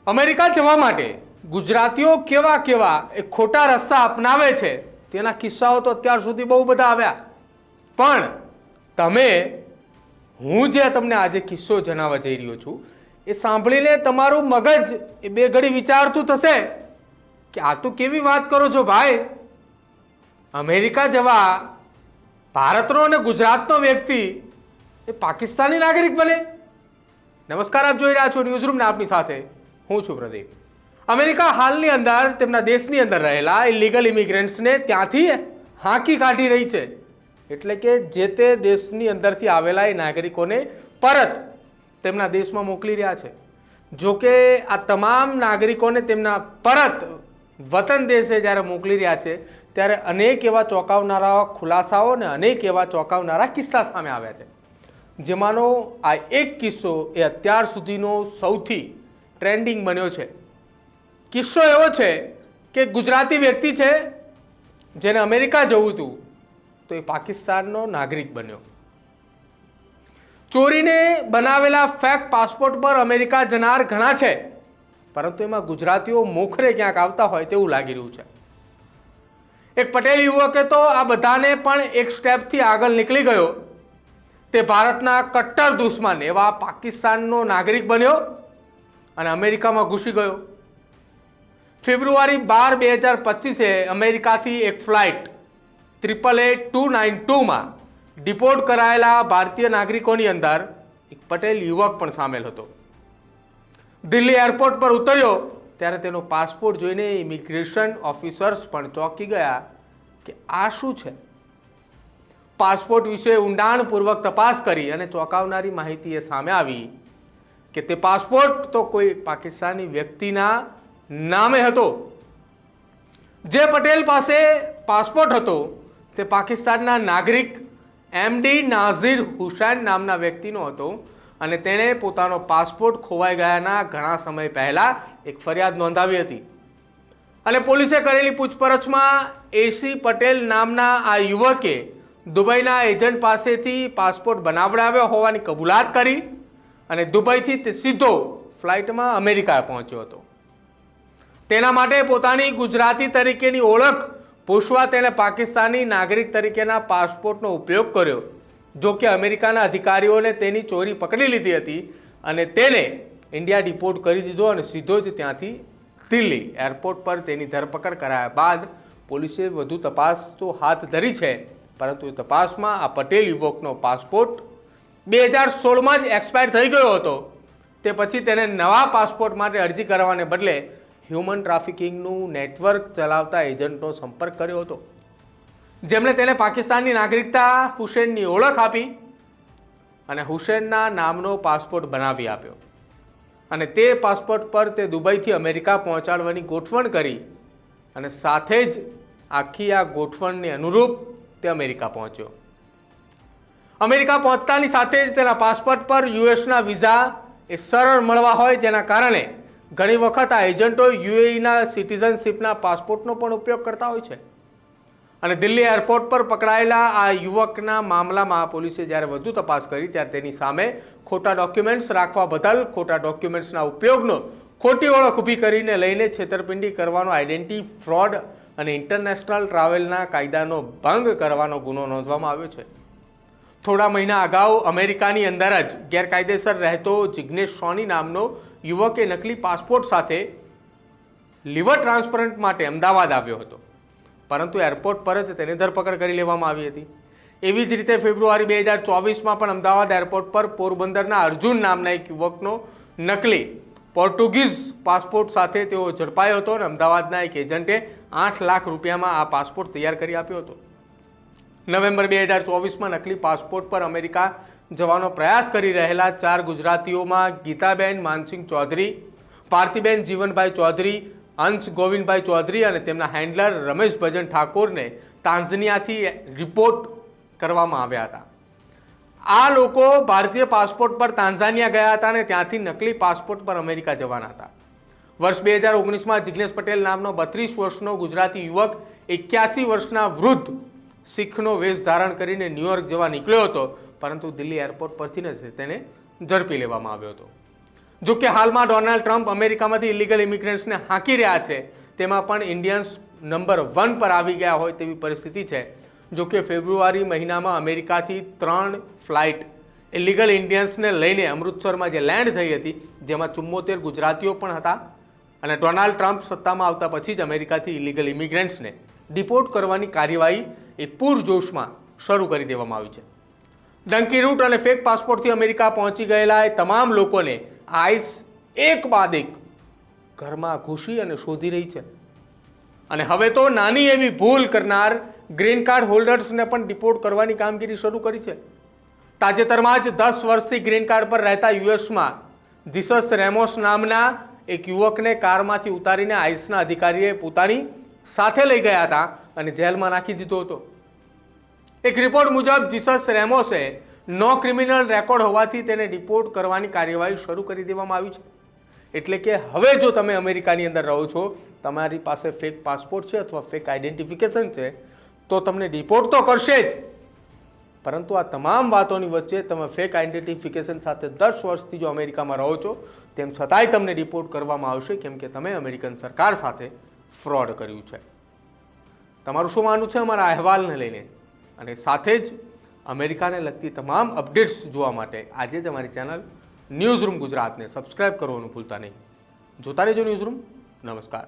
America જવા માટે ગુજરાતીઓ કેવા કેવા એ ખોટા રસ્તા અપનાવે છે તેના કિસ્સાઓ તો અત્યાર સુધી બહુ બધા આવ્યા, પણ હું જે તમને આજે કિસ્સો જણાવવા જઈ રહ્યો છું એ સાંભળીને તમારું મગજ એ બે ઘડી વિચારતું થશે કે આ તો કેવી વાત કરો છો ભાઈ, અમેરિકા જવા ભારતનો અને ગુજરાતનો વ્યક્તિ એ પાકિસ્તાની નાગરિક બને। નમસ્કાર, આપ જોઈ રહ્યા છો ન્યૂઝરૂમ ને આપની સાથે હું છું પ્રદીપ। અમેરિકા હાલની અંદર તેમના દેશની અંદર રહેલા ઇલીગલ ઇમિગ્રન્ટ્સને ત્યાંથી હાંકી કાઢી રહી છે, એટલે કે જે તે દેશની અંદરથી આવેલા એ નાગરિકોને પરત તેમના દેશમાં મોકલી રહ્યા છે। જો કે આ તમામ નાગરિકોને તેમના પરત વતન દેશે જ્યારે મોકલી રહ્યા છે ત્યારે અનેક એવા ચોંકાવનારા ખુલાસાઓ અને અનેક એવા ચોંકાવનારા કિસ્સા સામે આવ્યા છે, જેમાંનો આ એક કિસ્સો એ અત્યાર સુધીનો સૌથી ટ્રેન્ડિંગ બન્યો છે। કિસ્સો એવો છે કે ગુજરાતી વ્યક્તિ છે જેને અમેરિકા જવું હતું તો એ પાકિસ્તાનનો નાગરિક બન્યો। ચોરીને બનાવેલા ફેક પાસપોર્ટ પર અમેરિકા જનાર ઘણા છે, પરંતુ એમાં ગુજરાતીઓ મોખરે ક્યાંક આવતા હોય તેવું લાગી રહ્યું છે। એક પટેલ યુવકે તો આ બધાને પણ એક સ્ટેપથી આગળ નીકળી ગયો, તે ભારતના કટ્ટર દુશ્મન એવા પાકિસ્તાનનો નાગરિક બન્યો અને અમેરિકામાં ઘૂસી ગયો। ફેબ્રુઆરી 12, 2025 અમેરિકાથી એક ફ્લાઇટ AAA-292માં ડિપોર્ટ કરાયેલા ભારતીય નાગરિકોની અંદર એક પટેલ યુવક પણ સામેલ હતો। દિલ્હી એરપોર્ટ પર ઉતર્યો ત્યારે તેનો પાસપોર્ટ જોઈને ઇમિગ્રેશન ઓફિસર્સ પણ ચોંકી ગયા કે આ શું છે। પાસપોર્ટ વિશે ઊંડાણપૂર્વક તપાસ કરી અને ચોંકાવનારી માહિતી એ સામે આવી કે તે પાસપોર્ટ તો કોઈ પાકિસ્તાની વ્યક્તિના નામે હતો। જે પટેલ પાસે પાસપોર્ટ હતો તે પાકિસ્તાનના નાગરિક MD નાઝિર હુસૈન નામના વ્યક્તિનો હતો અને તેણે પોતાનો પાસપોર્ટ ખોવાઈ ગયાના ઘણા સમય પહેલા એક ફરિયાદ નોંધાવી હતી અને પોલીસે કરેલી પૂછપરછમાં એસી પટેલ નામના આ યુવકે દુબઈના એજન્ટ પાસેથી પાસપોર્ટ બનાવડાવ્યો હોવાની કબૂલાત કરી અને દુબઈથી તે સીધો ફ્લાઇટમાં અમેરિકા પહોંચ્યો હતો। તેના માટે પોતાની ગુજરાતી તરીકેની ઓળખ પૂછવા તેણે પાકિસ્તાની નાગરિક તરીકેના પાસપોર્ટનો ઉપયોગ કર્યો। જો કે અમેરિકાના અધિકારીઓને તેની ચોરી પકડી લીધી હતી અને તેને ઇન્ડિયા ડિપોર્ટ કરી દીધો અને સીધો જ ત્યાંથી દિલ્હી એરપોર્ટ પર તેની ધરપકડ કરાયા બાદ પોલીસે વધુ તપાસ તો હાથ ધરી છે, પરંતુ તપાસમાં આ પટેલ યુવકનો પાસપોર્ટ 2016માં જ એક્સપાયર થઈ ગયો હતો। તે પછી તેને નવા પાસપોર્ટ માટે અરજી કરવાને બદલે હ્યુમન ટ્રાફિકિંગનું નેટવર્ક ચલાવતા એજન્ટનો સંપર્ક કર્યો હતો, જેમણે તેને પાકિસ્તાનની નાગરિકતા હુસૈનની ઓળખ આપી અને હુસૈનના નામનો પાસપોર્ટ બનાવી આપ્યો અને તે પાસપોર્ટ પર તે દુબઈથી અમેરિકા પહોંચાડવાની ગોઠવણ કરી અને સાથે જ આખી આ ગોઠવણને અનુરૂપ તે અમેરિકા પહોંચ્યો। અમેરિકા પહોંચતાની સાથે જ તેના પાસપોર્ટ પર યુએસના વિઝા એ સરળ મળવા હોય, જેના કારણે ઘણી વખત આ એજન્ટો યુએઈના સિટીઝનશીપના પાસપોર્ટનો પણ ઉપયોગ કરતા હોય છે અને દિલ્હી એરપોર્ટ પર પકડાયેલા આ યુવકના મામલામાં પોલીસે જ્યારે વધુ તપાસ કરી ત્યારે તેની સામે ખોટા ડોક્યુમેન્ટ્સ રાખવા બદલ ખોટા ડોક્યુમેન્ટ્સના ઉપયોગનો ખોટી ઓળખ ઊભી કરીને લઈને છેતરપિંડી કરવાનો, આઈડેન્ટિટી ફ્રોડ અને ઇન્ટરનેશનલ ટ્રાવેલના કાયદાનો ભંગ કરવાનો ગુનો નોંધવામાં આવ્યો છે। થોડા મહિના અગાઉ અમેરિકાની અંદર જ ગેરકાયદેસર રહેતો જિગ્નેશ સોની નામનો યુવકે નકલી પાસપોર્ટ સાથે લીવર ટ્રાન્સપ્લાન્ટ માટે અમદાવાદ આવ્યો હતો, પરંતુ એરપોર્ટ પર જ તેની ધરપકડ કરી લેવામાં આવી હતી। એવી જ રીતે ફેબ્રુઆરી 2024માં પણ અમદાવાદ એરપોર્ટ પર પોરબંદરના અર્જુન નામના એક યુવકનો નકલી પોર્ટુગીઝ પાસપોર્ટ સાથે તેઓ ઝડપાયો હતો અને અમદાવાદના એક એજન્ટે 8 લાખ રૂપિયામાં આ પાસપોર્ટ તૈયાર કરી આપ્યો હતો। નવેમ્બર 2024માં નકલી પાસપોર્ટ પર અમેરિકા જવાનો પ્રયાસ કરી રહેલા 4 ગુજરાતીઓમાં ગીતાબેન માનસિંહ ચૌધરી, ભારતીબેન જીવનભાઈ ચૌધરી, અંશ ગોવિંદભાઈ ચૌધરી અને તેમના હેન્ડલર રમેશ ભજન ઠાકોરને તાંઝાનિયાથી રિપોર્ટ કરવામાં આવ્યા હતા। આ લોકો ભારતીય પાસપોર્ટ પર તાંઝાનિયા ગયા હતા અને ત્યાંથી નકલી પાસપોર્ટ પર અમેરિકા જવાના હતા। વર્ષ 2019માં જિગ્નેશ પટેલ નામનો 32 વર્ષનો ગુજરાતી યુવક 81 વર્ષના વૃદ્ધ શીખનો વેશ ધારણ કરીને ન્યુયોર્ક જવા નીકળ્યો હતો, પરંતુ દિલ્હી એરપોર્ટ પરથી જ તેને ઝડપી લેવામાં આવ્યો હતો। જો કે હાલમાં ડોનાલ્ડ ટ્રમ્પ અમેરિકામાંથી ઇલીગલ ઇમિગ્રન્ટ્સને હાંકી રહ્યા છે, તેમાં પણ ઇન્ડિયન્સ નંબર 1 પર આવી ગયા હોય તેવી પરિસ્થિતિ છે. જો કે ફેબ્રુઆરી મહિનામાં અમેરિકાથી 3 ફ્લાઇટ ઇલીગલ ઇન્ડિયન્સને લઈને અમૃતસરમાં જે લેન્ડ થઈ હતી, જેમાં 74 ગુજરાતીઓ પણ હતા. અને ડોનાલ્ડ ટ્રમ્પ સત્તામાં આવતા પછી જ અમેરિકાથી ઇલીગલ ઇમિગ્રન્ટ્સને ડિપોર્ટ કરવાની કાર્યવાહી એ પૂરજોશમાં શરૂ કરી દેવામાં આવી છે. ડંકી રૂટ અને ફેક પાસપોર્ટથી અમેરિકા પહોંચી ગયેલા એ તમામ લોકોને આઈસ એક બાદ એક ઘરમાં ઘૂસી અને શોધી રહી છે. અને હવે તો નાની એવી ભૂલ કરનાર ગ્રીન કાર્ડ હોલ્ડર્સને પણ ડિપોર્ટ કરવાની કામગીરી શરૂ કરી છે. તાજેતરમાં જ 10 વર્ષથી ગ્રીન કાર્ડ પર રહેતા યુએસમાં જીસસ રેમોસ નામના એક યુવકને કારમાંથી ઉતારીને આઈસના અધિકારીએ પોતાની સાથે લઈ ગયા હતા અને જેલમાં નાખી દીધો હતો. એક રિપોર્ટ મુજબ જીસસ રેમોસે નો ક્રિમિનલ રેકોર્ડ હોવાથી તેને ડિપોર્ટ કરવાની કાર્યવાહી શરૂ કરી દેવામાં આવી છે. એટલે કે હવે જો તમે અમેરિકાની અંદર રહો છો, તમારી પાસે ફેક પાસપોર્ટ છે અથવા ફેક આઈડેન્ટિફિકેશન છે, તો તમને ડિપોર્ટ તો કરશે જ, પરંતુ આ તમામ વાતોની વચ્ચે તમે ફેક આઈડેન્ટિફિકેશન સાથે 10 વર્ષથી જો અમેરિકામાં રહો છો, તેમ છતાંય તમને ડિપોર્ટ કરવામાં આવશે, કેમ કે તમે અમેરિકન સરકાર સાથે ફ્રોડ કર્યું છે. તમારું શું માનવું છે અમારા અહેવાલને લઈને? અને સાથે જ અમેરિકાને લગતી તમામ અપડેટ્સ જોવા માટે આજે જ અમારી ચેનલ ન્યૂઝરૂમ ગુજરાતને સબસ્ક્રાઇબ કરવાનું ભૂલતા નહીં. જોતા રહેજો ન્યૂઝરૂમ. નમસ્કાર.